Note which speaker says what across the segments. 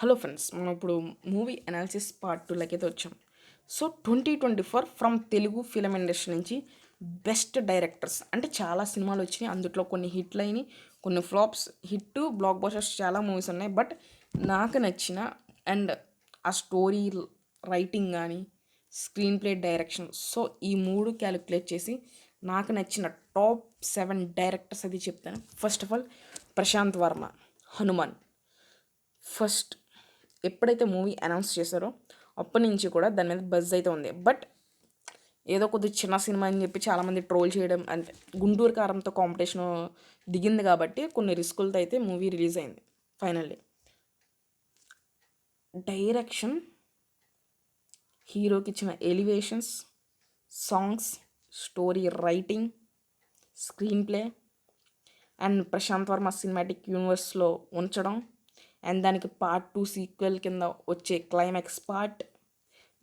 Speaker 1: Hello friends, మనం ఇప్పుడు movie analysis part 2లోకి అయితే వచ్చాం. So 2024 from Telugu film industry నుంచి బెస్ట్ డైరెక్టర్స్ అంటే చాలా సినిమాలు వచ్చినాయి. అందులో కొన్ని హిట్లు అయినాయి, కొన్ని ఫ్లాప్స్. హిట్ బ్లాక్ బస్టర్స్ చాలా మూవీస్ ఉన్నాయి. బట్ నాకు నచ్చిన అండ్ ఆ స్టోరీ రైటింగ్ కానీ స్క్రీన్ ప్లే డైరెక్షన్, సో ఈ మూడు క్యాలిక్యులేట్ చేసి నాకు నచ్చిన టాప్ 7 డైరెక్టర్స్ అది చెప్తాను. First of all Prashanth Varma, Hanuman. First ఎప్పుడైతే మూవీ అనౌన్స్ చేశారో అప్పటి నుంచి కూడా దాని మీద బజ్ అయితే ఉంది. బట్ ఏదో కొద్దిగా చిన్న సినిమా అని చెప్పి చాలామంది ట్రోల్ చేయడం, అంటే గుంటూరు కారంతో కాంపిటీషన్ దిగింది కాబట్టి కొన్ని రిస్కులతో అయితే మూవీ రిలీజ్ అయింది. ఫైనల్లీ డైరెక్షన్, హీరోకి ఇచ్చిన elevations, songs, story writing, screenplay and Prasanth Varma cinematic యూనివర్స్లో ఉంచడం అండ్ దానికి పార్ట్ 2 సీక్వెల్ కింద వచ్చే climax part,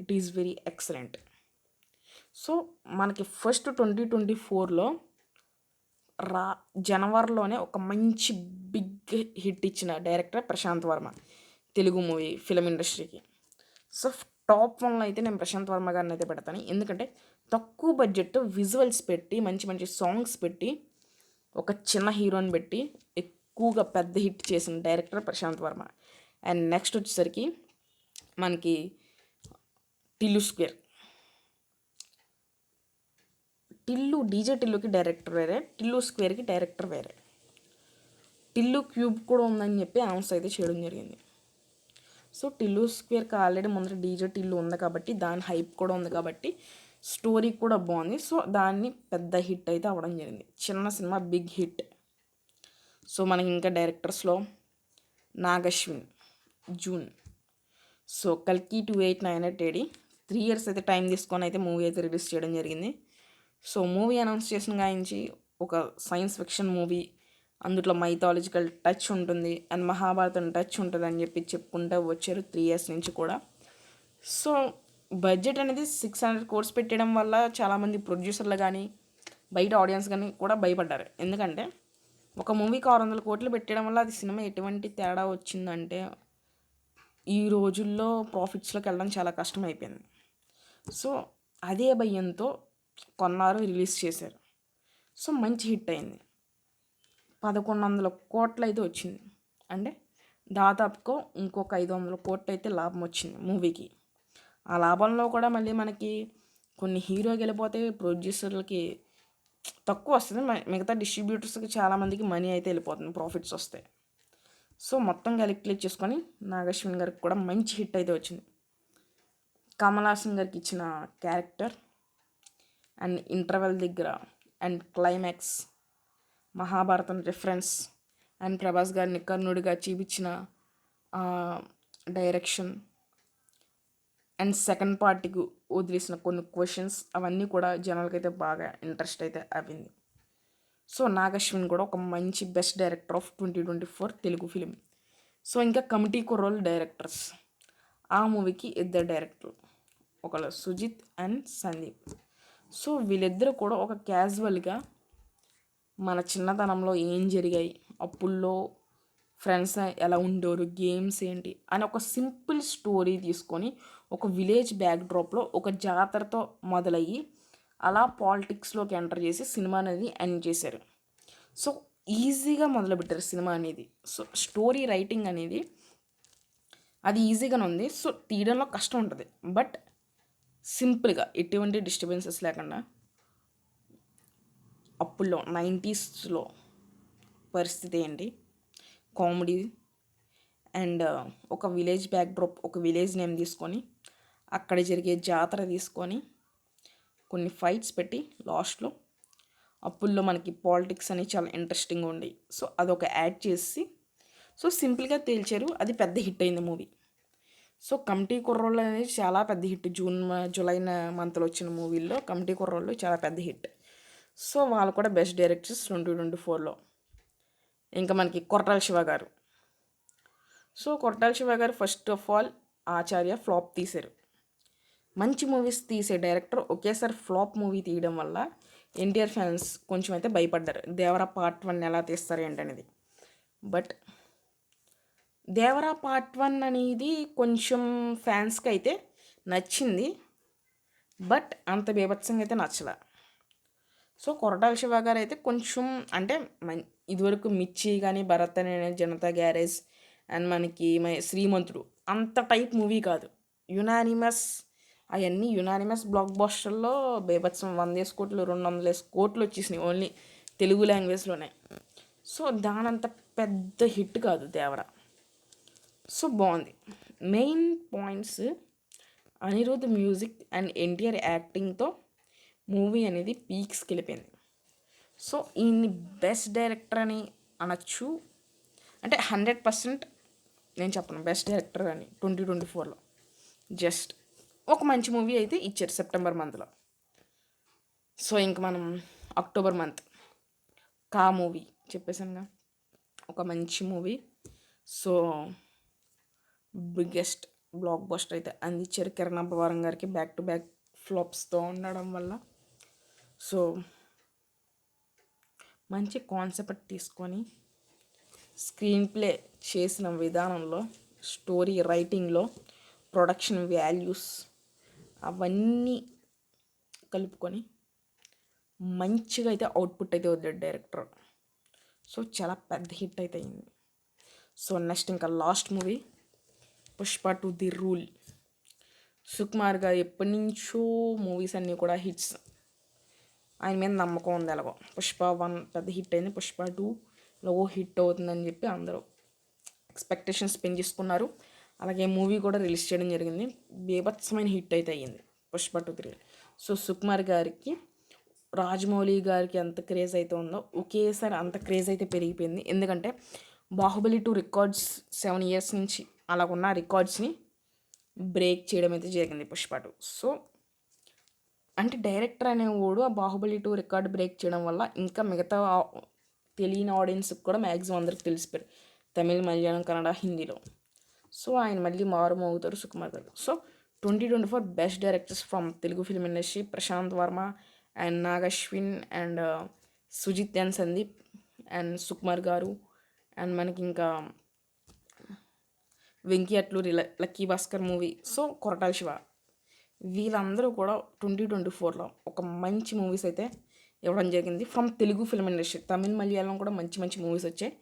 Speaker 1: it is very excellent. So మనకి ఫస్ట్ 2024లో జనవరిలోనే ఒక మంచి బిగ్ హిట్ ఇచ్చిన director Prashanth Varma Telugu movie film ఇండస్ట్రీకి. సో టాప్ 1లో అయితే నేను ప్రశాంత్ వర్మ గారిని అయితే పెడతాను. ఎందుకంటే తక్కువ బడ్జెట్ విజువల్స్ పెట్టి మంచి మంచి సాంగ్స్ పెట్టి ఒక చిన్న హీరోని పెట్టి ఎక్కువగా పెద్ద హిట్ చేసిన director Prashanth Varma. And next వచ్చేసరికి మనకి టిల్లు స్క్వేర్. డీజే టిల్లుకి డైరెక్టర్ వేరే, టిల్లు స్క్వేర్కి డైరెక్టర్ వేరే. టిల్లు క్యూబ్ కూడా ఉందని చెప్పి అనౌన్స్ అయితే చేయడం జరిగింది. సో టిల్లు స్క్వేర్కి ఆల్రెడీ ముందర డీజే టిల్లు ఉంది కాబట్టి దాని హైప్ కూడా ఉంది కాబట్టి స్టోరీ కూడా బాగుంది. సో దాన్ని పెద్ద హిట్ అయితే అవ్వడం జరిగింది. చిన్న సినిమా బిగ్ హిట్. సో మనకి ఇంకా డైరెక్టర్స్లో నాగశ్విన్, జూన్. సో కల్కి 2898 AD 3 years అయితే టైం తీసుకొని అయితే మూవీ అయితే రిలీజ్ చేయడం జరిగింది. సో మూవీ అనౌన్స్ చేసిన గాయించి ఒక సైన్స్ ఫిక్షన్ మూవీ, అందులో మైథాలజికల్ టచ్ ఉంటుంది అండ్ మహాభారతం టచ్ ఉంటుంది అని చెప్పి చెప్పుకుంటూ వచ్చారు 3 years నుంచి కూడా. సో బడ్జెట్ అనేది 600 crores పెట్టడం వల్ల చాలామంది ప్రొడ్యూసర్లు కానీ బయట ఆడియన్స్ కానీ కూడా భయపడ్డారు. ఎందుకంటే ఒక మూవీకి 600 కోట్లు పెట్టడం వల్ల అది సినిమా ఎటువంటి తేడా వచ్చిందంటే ఈ రోజుల్లో ప్రాఫిట్స్లోకి వెళ్ళడం చాలా కష్టం అయిపోయింది. సో అదే భయంతో కొన్నారు, రిలీజ్ చేశారు. సో మంచి హిట్ అయింది. 1100 కోట్లు అయితే వచ్చింది. అంటే దాదాపుగా ఇంకొక 500 కోట్లు అయితే లాభం వచ్చింది మూవీకి. ఆ లాభంలో కూడా మళ్ళీ మనకి కొన్ని హీరోకి వెళ్ళిపోతే ప్రొడ్యూసర్లకి తక్కువ వస్తుంది, మిగతా డిస్ట్రిబ్యూటర్స్కి చాలామందికి మనీ అయితే వెళ్ళిపోతుంది, ప్రాఫిట్స్ వస్తాయి. సో మొత్తం క్యాలిక్యులేట్ చేసుకొని నాగశ్విన్ గారికి కూడా మంచి హిట్ అయితే వచ్చింది. కమల్ హాసన్ గారికి ఇచ్చిన క్యారెక్టర్ అండ్ ఇంటర్వెల్ దగ్గర and climax Mahabharatam reference and Prabhas గారిని కర్ణుడిగా చూపించిన డైరెక్షన్ అండ్ సెకండ్ పార్ట్కి వదిలేసిన కొన్ని క్వశ్చన్స్, అవన్నీ కూడా జనాలకైతే బాగా ఇంట్రెస్ట్ అయితే అయింది. సో నాగశ్విన్ కూడా ఒక మంచి best director of 2024 Telugu film. So ఇంకా కమిటీ కుర్రోళ్ళు డైరెక్టర్స్, ఆ మూవీకి ఇద్దరు డైరెక్టర్లు, ఒకళ్ళు సుజిత్ అండ్ సందీప్. సో వీళ్ళిద్దరూ కూడా ఒక క్యాజువల్గా మన చిన్నతనంలో ఏం జరిగాయి, అప్పుల్లో ఫ్రెండ్స్ ఎలా ఉండేవారు, గేమ్స్ ఏంటి అని ఒక సింపుల్ స్టోరీ తీసుకొని ఒక విలేజ్ బ్యాక్డ్రాప్లో ఒక జాతరతో మొదలయ్యి అలా పాలిటిక్స్లోకి ఎంటర్ చేసి సినిమా అనేది ఎండ్ చేశారు. సో ఈజీగా మొదలుపెట్టారు సినిమా అనేది. సో స్టోరీ రైటింగ్ అనేది అది ఈజీగానే ఉంది. సో తీయడంలో కష్టం ఉంటుంది, బట్ సింపుల్గా ఎటువంటి డిస్టర్బెన్సెస్ లేకుండా అప్పుల్లో 90sలో పరిస్థితి ఏంటి, కామెడీ అండ్ ఒక విలేజ్ బ్యాక్డ్రాప్, ఒక విలేజ్ నేమ్ తీసుకొని అక్కడ జరిగే జాతర తీసుకొని కొన్ని ఫైట్స్ పెట్టి లాస్ట్లో అప్పుల్లో మనకి పాలిటిక్స్ అనేవి చాలా ఇంట్రెస్టింగ్గా ఉండి, సో అదొక యాడ్ చేసి సో సింపుల్గా తేల్చారు. అది పెద్ద హిట్ అయింది మూవీ. సో కమిటీ కుర్రోళ్ళు అనేది చాలా పెద్ద హిట్. జూలై మంత్లో వచ్చిన మూవీల్లో కమిటీ కుర్రోళ్ళు చాలా పెద్ద హిట్. సో వాళ్ళు కూడా బెస్ట్ డైరెక్టర్స్ 2024లో. ఇంకా మనకి కొరటాల శివ గారు. సో కొరటాల శివ గారు first of all Acharya flop తీశారు. మంచి మూవీస్ తీసే డైరెక్టర్ ఒకేసారి ఫ్లాప్ మూవీ తీయడం వల్ల ఎన్టీఆర్ ఫ్యాన్స్ కొంచెం అయితే భయపడ్డారు, దేవరా పార్ట్ 1 ఎలా తీస్తారు ఏంటనేది. బట్ దేవరా పార్ట్ 1 అనేది కొంచెం ఫ్యాన్స్కి అయితే నచ్చింది, బట్ అంత బీభత్సంగా అయితే నచ్చలే. సో కొరటాల శివ గారు అయితే కొంచెం అంటే ఇదివరకు మిర్చి కానీ, భరత్ అనే జనతా గ్యారేజ్ అండ్ మనకి శ్రీమంతుడు అంత టైప్ మూవీ కాదు. యునానిమస్ అవన్నీ యునానిమస్ బ్లాక్ బాస్టర్లో బీభత్సం 100 కోట్లు 200 కోట్లు వచ్చేసినాయి ఓన్లీ తెలుగు లాంగ్వేజ్లోనే. సో దానంత పెద్ద హిట్ కాదు దేవర. సో బాగుంది. Main points Anirudh music and NTR యాక్టింగ్తో మూవీ అనేది పీక్స్కి వెళ్ళిపోయింది. సో ఈయన్ని బెస్ట్ డైరెక్టర్ అని అనొచ్చు. అంటే 100% నేను చెప్పను బెస్ట్ డైరెక్టర్ అని 2024లో. జస్ట్ ఒక మంచి మూవీ అయితే ఇచ్చారు సెప్టెంబర్ మంత్లో. సో ఇంక మనం అక్టోబర్ మంత్ కా మూవీ చెప్పేసానుగా, ఒక మంచి movie. So biggest block buster అయితే అందించారు కిరణ్ అబ్బవరం గారికి, బ్యాక్ టు బ్యాక్ ఫ్లాప్స్తో ఉండడం వల్ల. సో మంచి కాన్సెప్ట్ తీసుకొని స్క్రీన్ ప్లే చేసిన విధానంలో, స్టోరీ రైటింగ్లో, ప్రొడక్షన్ వాల్యూస్ అవన్నీ కలుపుకొని మంచిగా అయితే అవుట్పుట్ అయితే వద్దాడు డైరెక్టర్. సో చాలా పెద్ద హిట్ అయితే అయింది. సో నెక్స్ట్ ఇంకా last movie Pushpa 2 the rule. Sukumar గారు ఎప్పటి నుంచో మూవీస్ అన్నీ కూడా హిట్స్, ఆయన మీద నమ్మకం ఉంది. ఎలాగో పుష్ప 1 పెద్ద హిట్ అయింది, పుష్ప 2 లో హిట్ అవుతుందని చెప్పి అందరూ ఎక్స్పెక్టేషన్స్ పెంచేసుకున్నారు. అలాగే మూవీ కూడా రిలీజ్ చేయడం జరిగింది. బీభత్సమైన హిట్ అయితే అయ్యింది Pushpa 2 the rule. So Sukumar గారికి, రాజమౌళి గారికి ఎంత క్రేజ్ అయితే ఉందో ఒకేసారి అంత క్రేజ్ అయితే పెరిగిపోయింది. ఎందుకంటే బాహుబలి 2 రికార్డ్స్ 7 years నుంచి అలాగున్న రికార్డ్స్ని బ్రేక్ చేయడం అయితే జరిగింది పుష్ప 2. సో అంటే డైరెక్టర్ అనేవాడు ఆ బాహుబలి 2 రికార్డ్ బ్రేక్ చేయడం వల్ల ఇంకా మిగతా తెలియని ఆడియన్స్కి కూడా మ్యాక్సిమం అందరికి తెలిసిపోయారు, తమిళ్, మలయాళం, కన్నడ, హిందీలో. సో ఆయన మళ్ళీ మారుమోగుతారు సుకుమార్ గారు. So 2024 best directors from Telugu film industry Prashanth Varma and Nag Ashwin and Sujith N Sandeep and Sukumar గారు అండ్ మనకి ఇంకా Venky Atluri, lucky Bhaskar movie. So Koratala Shiva వీళ్ళందరూ కూడా 2024లో ఒక మంచి మూవీస్ అయితే ఇవ్వడం జరిగింది from Telugu film industry. Tamil, Malayalam కూడా మంచి మంచి మూవీస్ వచ్చాయి.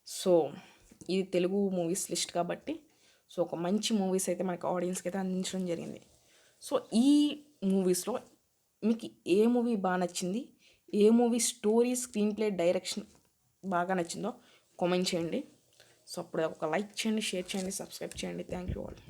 Speaker 1: సో ఇది తెలుగు మూవీస్ లిస్ట్ కాబట్టి సో ఒక మంచి మూవీస్ అయితే మనకి ఆడియన్స్కి అయితే అందించడం జరిగింది. సో ఈ మూవీస్లో మీకు ఏ మూవీ బాగా నచ్చింది, ఏ movie story, screenplay, direction బాగా నచ్చిందో కామెంట్ చేయండి. సో అప్పుడు ఒక లైక్ చేయండి, షేర్ చేయండి, సబ్స్క్రైబ్ చేయండి. Thank you all.